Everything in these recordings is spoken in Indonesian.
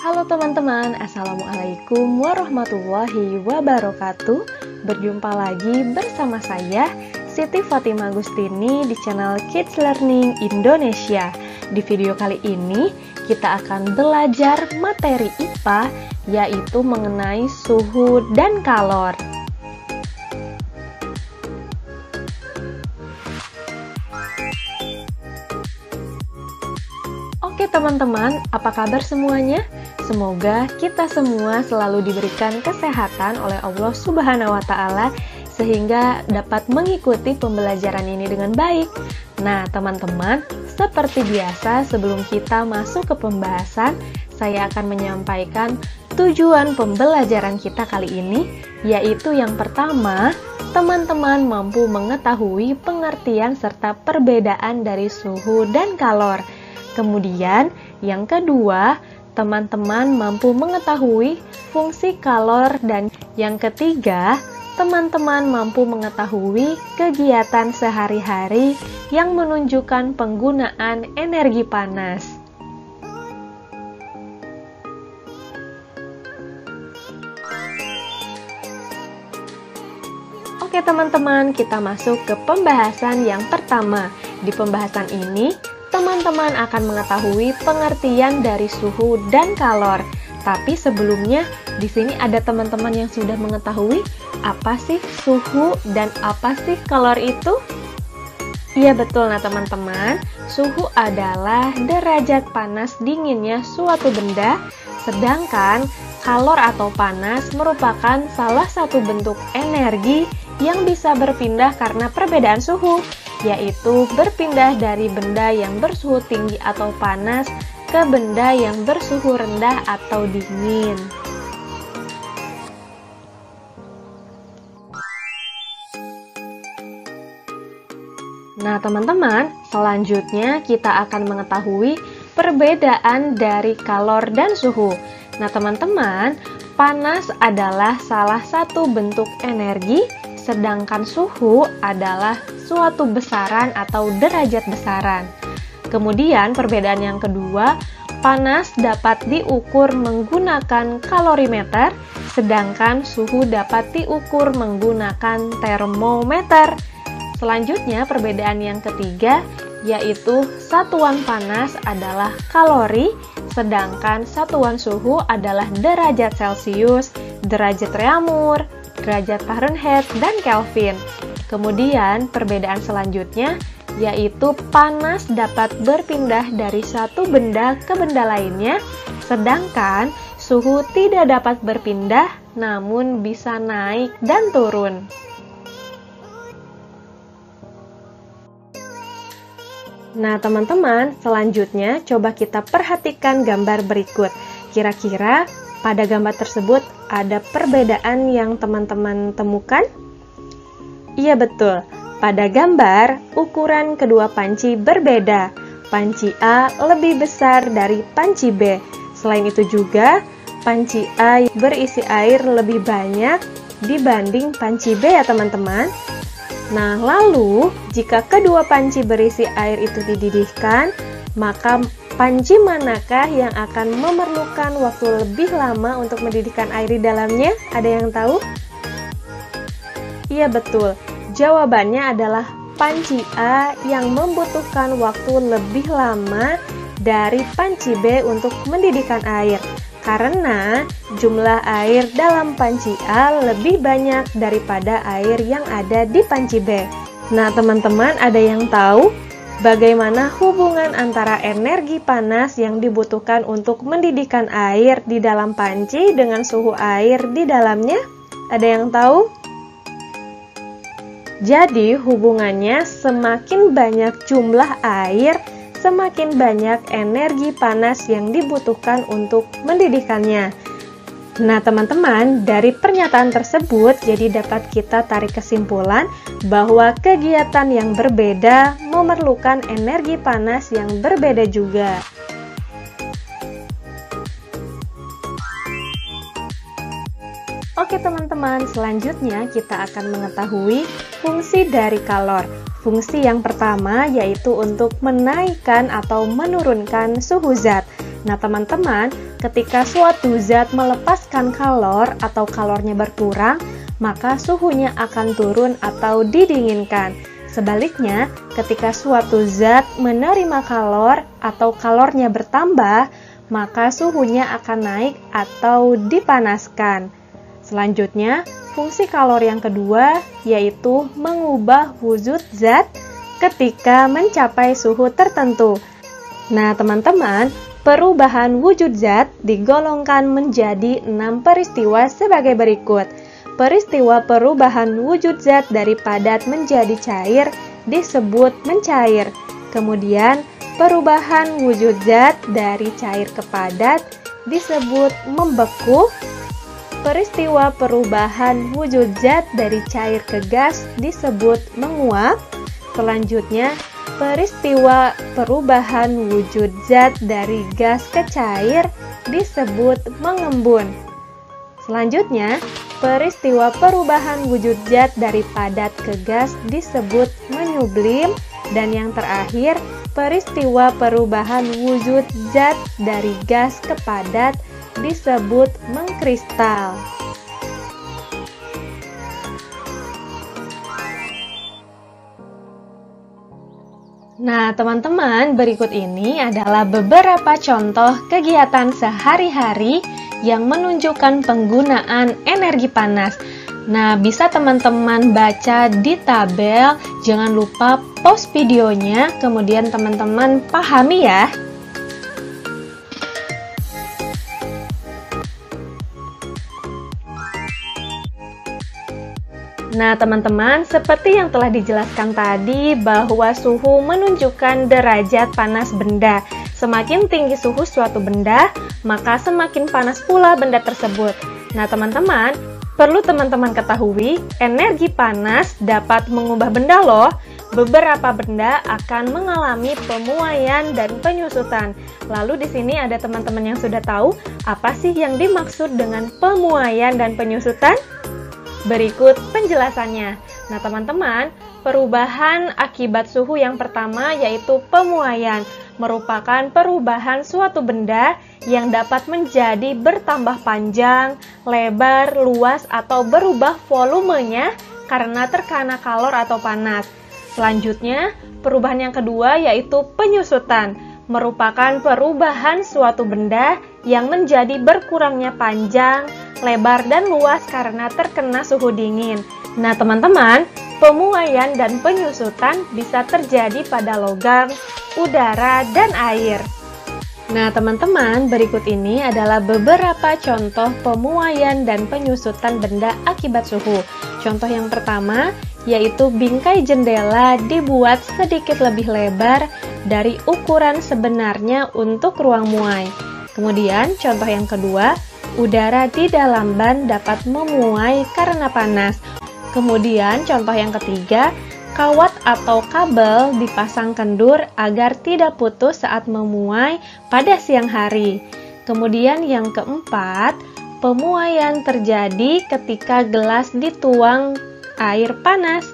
Halo teman-teman, Assalamualaikum warahmatullahi wabarakatuh. Berjumpa lagi bersama saya, Siti Fatimah Agustini di channel Kids Learning Indonesia. Di video kali ini, kita akan belajar materi IPA, yaitu mengenai suhu dan kalor. Oke teman-teman, apa kabar semuanya? Semoga kita semua selalu diberikan kesehatan oleh Allah Subhanahu wa Ta'ala sehingga dapat mengikuti pembelajaran ini dengan baik. Nah, teman-teman, seperti biasa sebelum kita masuk ke pembahasan, saya akan menyampaikan tujuan pembelajaran kita kali ini, yaitu yang pertama, teman-teman mampu mengetahui pengertian serta perbedaan dari suhu dan kalor. Kemudian, yang kedua, teman-teman mampu mengetahui fungsi kalor, dan yang ketiga, teman-teman mampu mengetahui kegiatan sehari-hari yang menunjukkan penggunaan energi panas. Oke teman-teman, kita masuk ke pembahasan yang pertama. Di pembahasan ini, teman-teman akan mengetahui pengertian dari suhu dan kalor. Tapi sebelumnya, di sini ada teman-teman yang sudah mengetahui apa sih suhu dan apa sih kalor itu? Iya betul, nah teman-teman, suhu adalah derajat panas dinginnya suatu benda, sedangkan kalor atau panas merupakan salah satu bentuk energi yang bisa berpindah karena perbedaan suhu, yaitu berpindah dari benda yang bersuhu tinggi atau panas ke benda yang bersuhu rendah atau dingin. Nah teman-teman, selanjutnya kita akan mengetahui perbedaan dari kalor dan suhu. Nah teman-teman, panas adalah salah satu bentuk energi, sedangkan suhu adalah suatu besaran atau derajat besaran. Kemudian perbedaan yang kedua, panas dapat diukur menggunakan kalorimeter, sedangkan suhu dapat diukur menggunakan termometer. Selanjutnya perbedaan yang ketiga, yaitu satuan panas adalah kalori, sedangkan satuan suhu adalah derajat Celcius, derajat Reaumur, derajat Fahrenheit, dan Kelvin. Kemudian perbedaan selanjutnya yaitu panas dapat berpindah dari satu benda ke benda lainnya, sedangkan suhu tidak dapat berpindah namun bisa naik dan turun. Nah teman-teman, selanjutnya coba kita perhatikan gambar berikut. Kira-kira pada gambar tersebut ada perbedaan yang teman-teman temukan? Iya betul, pada gambar ukuran kedua panci berbeda. Panci A lebih besar dari panci B. Selain itu juga, panci A berisi air lebih banyak dibanding panci B ya teman-teman. Nah lalu, jika kedua panci berisi air itu dididihkan, maka panci manakah yang akan memerlukan waktu lebih lama untuk mendidihkan air di dalamnya? Ada yang tahu? Iya betul, jawabannya adalah panci A yang membutuhkan waktu lebih lama dari panci B untuk mendidihkan air. Karena jumlah air dalam panci A lebih banyak daripada air yang ada di panci B. Nah teman-teman, ada yang tahu bagaimana hubungan antara energi panas yang dibutuhkan untuk mendidihkan air di dalam panci dengan suhu air di dalamnya? Ada yang tahu? Jadi hubungannya semakin banyak jumlah air, semakin banyak energi panas yang dibutuhkan untuk mendidihkannya. Nah teman-teman, dari pernyataan tersebut jadi dapat kita tarik kesimpulan bahwa kegiatan yang berbeda memerlukan energi panas yang berbeda juga. Oke teman-teman, selanjutnya kita akan mengetahui fungsi dari kalor. Fungsi yang pertama yaitu untuk menaikkan atau menurunkan suhu zat. Nah teman-teman, ketika suatu zat melepaskan kalor atau kalornya berkurang, maka suhunya akan turun atau didinginkan. Sebaliknya, ketika suatu zat menerima kalor atau kalornya bertambah, maka suhunya akan naik atau dipanaskan. Selanjutnya, fungsi kalor yang kedua yaitu mengubah wujud zat ketika mencapai suhu tertentu. Nah, teman-teman, perubahan wujud zat digolongkan menjadi 6 peristiwa sebagai berikut. Peristiwa perubahan wujud zat dari padat menjadi cair disebut mencair. Kemudian, perubahan wujud zat dari cair ke padat disebut membeku. Peristiwa perubahan wujud zat dari cair ke gas disebut menguap. Selanjutnya, peristiwa perubahan wujud zat dari gas ke cair disebut mengembun. Selanjutnya, peristiwa perubahan wujud zat dari padat ke gas disebut menyublim. Dan yang terakhir, peristiwa perubahan wujud zat dari gas ke padat disebut mengkristal. Nah, teman-teman, berikut ini adalah beberapa contoh kegiatan sehari-hari yang menunjukkan penggunaan energi panas. Nah, bisa teman-teman baca di tabel, jangan lupa pause videonya, kemudian teman-teman pahami ya. Nah, teman-teman, seperti yang telah dijelaskan tadi bahwa suhu menunjukkan derajat panas benda. Semakin tinggi suhu suatu benda, maka semakin panas pula benda tersebut. Nah, teman-teman, perlu teman-teman ketahui, energi panas dapat mengubah benda loh. Beberapa benda akan mengalami pemuaian dan penyusutan. Lalu di sini ada teman-teman yang sudah tahu apa sih yang dimaksud dengan pemuaian dan penyusutan? Berikut penjelasannya. Nah, teman-teman, perubahan akibat suhu yang pertama yaitu pemuaian, merupakan perubahan suatu benda yang dapat menjadi bertambah panjang, lebar, luas, atau berubah volumenya karena terkena kalor atau panas. Selanjutnya, perubahan yang kedua yaitu penyusutan, merupakan perubahan suatu benda yang menjadi berkurangnya panjang, lebar, dan luas karena terkena suhu dingin. Nah, teman-teman, pemuaian dan penyusutan bisa terjadi pada logam, udara, dan air. Nah, teman-teman, berikut ini adalah beberapa contoh pemuaian dan penyusutan benda akibat suhu. Contoh yang pertama, yaitu bingkai jendela dibuat sedikit lebih lebar dari ukuran sebenarnya untuk ruang muai. Kemudian, contoh yang kedua, udara di dalam ban dapat memuai karena panas. Kemudian, contoh yang ketiga, kawat atau kabel dipasang kendur agar tidak putus saat memuai pada siang hari. Kemudian yang keempat, pemuaian terjadi ketika gelas dituang air panas.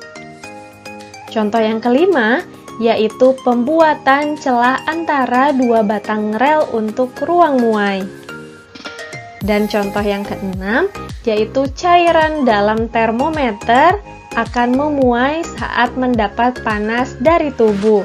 Contoh yang kelima, yaitu pembuatan celah antara dua batang rel untuk ruang muai. Dan contoh yang keenam, yaitu cairan dalam termometer akan memuai saat mendapat panas dari tubuh.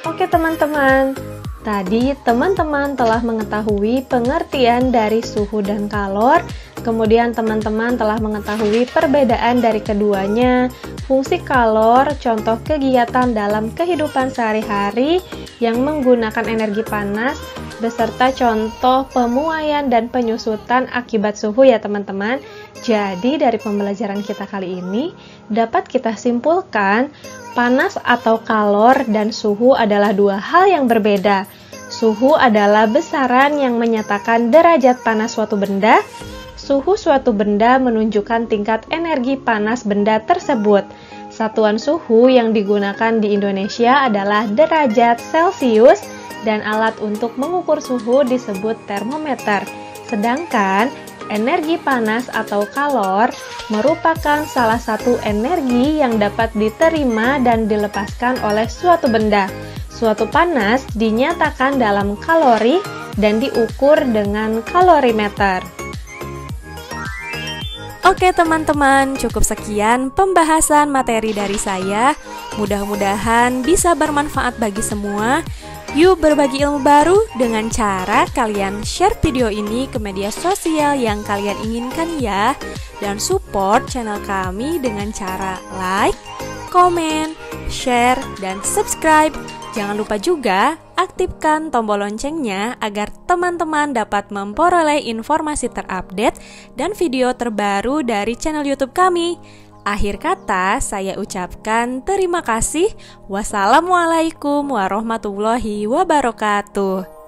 Oke teman-teman, tadi teman-teman telah mengetahui pengertian dari suhu dan kalor, kemudian teman-teman telah mengetahui perbedaan dari keduanya, fungsi kalor, contoh kegiatan dalam kehidupan sehari-hari yang menggunakan energi panas, beserta contoh pemuaian dan penyusutan akibat suhu ya teman-teman. Jadi dari pembelajaran kita kali ini dapat kita simpulkan panas atau kalor dan suhu adalah dua hal yang berbeda. Suhu adalah besaran yang menyatakan derajat panas suatu benda. Suhu suatu benda menunjukkan tingkat energi panas benda tersebut. Satuan suhu yang digunakan di Indonesia adalah derajat Celcius dan alat untuk mengukur suhu disebut termometer. Sedangkan Energi panas atau kalor merupakan salah satu energi yang dapat diterima dan dilepaskan oleh suatu benda. Suatu panas dinyatakan dalam kalori dan diukur dengan kalorimeter. Oke teman-teman, cukup sekian pembahasan materi dari saya. Mudah-mudahan bisa bermanfaat bagi semua. Yuk berbagi ilmu baru dengan cara kalian share video ini ke media sosial yang kalian inginkan ya. Dan support channel kami dengan cara like, komen, share, dan subscribe. Jangan lupa juga aktifkan tombol loncengnya agar teman-teman dapat memperoleh informasi terupdate dan video terbaru dari channel YouTube kami. Akhir kata, saya ucapkan terima kasih. Wassalamualaikum warahmatullahi wabarakatuh.